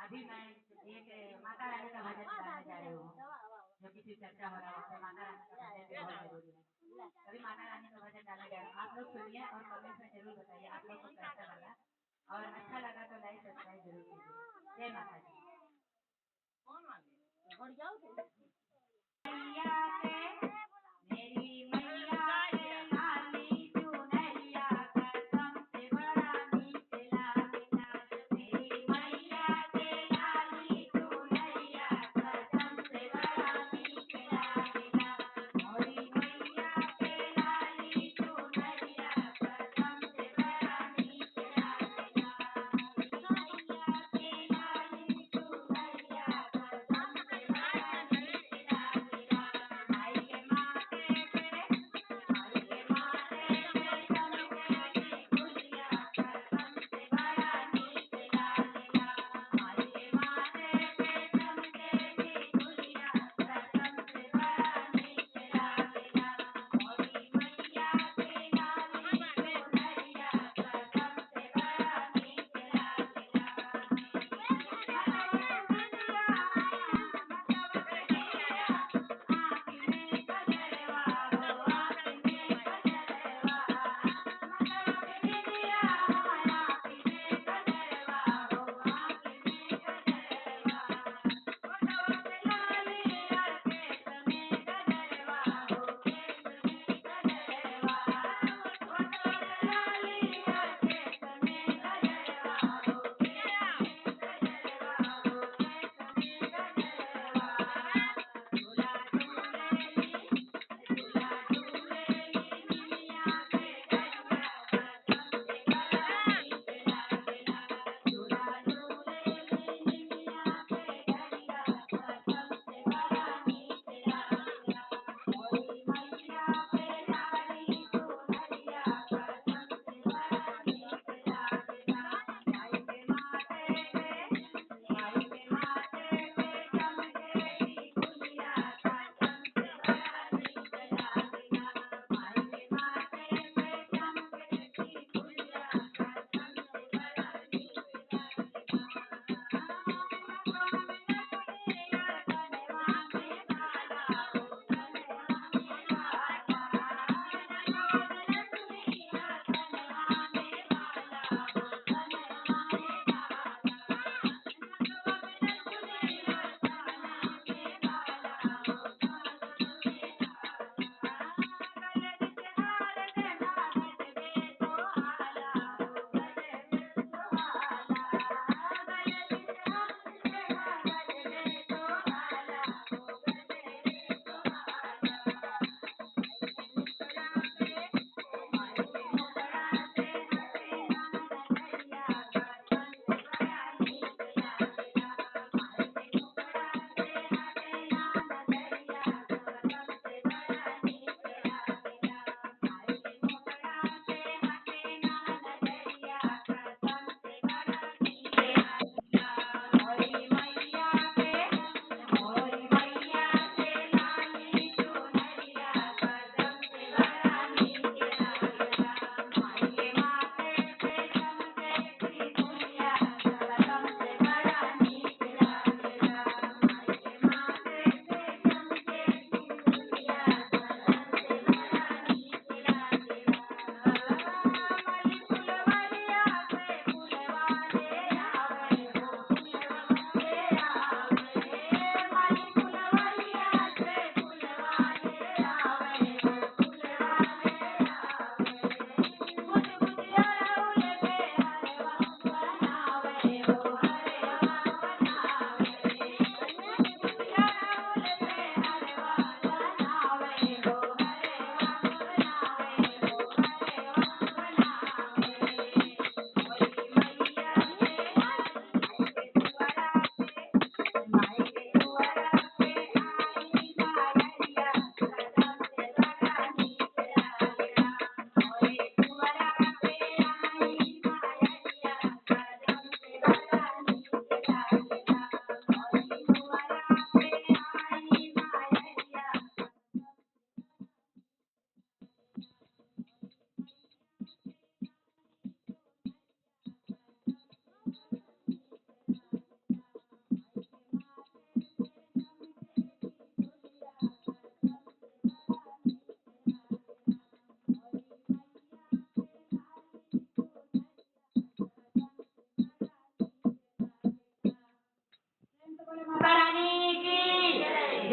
अभी मैं एक माता रानी का भजन गाने जा रही हूँ, जो किसी चर्चा हो रहा है वहाँ पे माता रानी का भजन भी बहुत जरूरी है। अभी माता रानी का भजन गाने जा रही हूँ, आप लोग सुनिए और कमेंट में जरूर बताइए आप लोग को कैसा लगा, और अच्छा लगा तो लाइक सब्सक्राइब जरूर कीजिए। जय माता दी। मेरी मैया के लाली चुनरिया कसम से बड़ा मीठ लागेला। मेरी मैया के लाली चुनरिया कसम से बड़ा मीठ लागेला। मोरी मैया के लाली चुनरिया कसम से बड़ा मीठ लागेला। मैया के लाली चुनरिया कसम से बड़ा मीठ लागेला।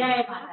जय माता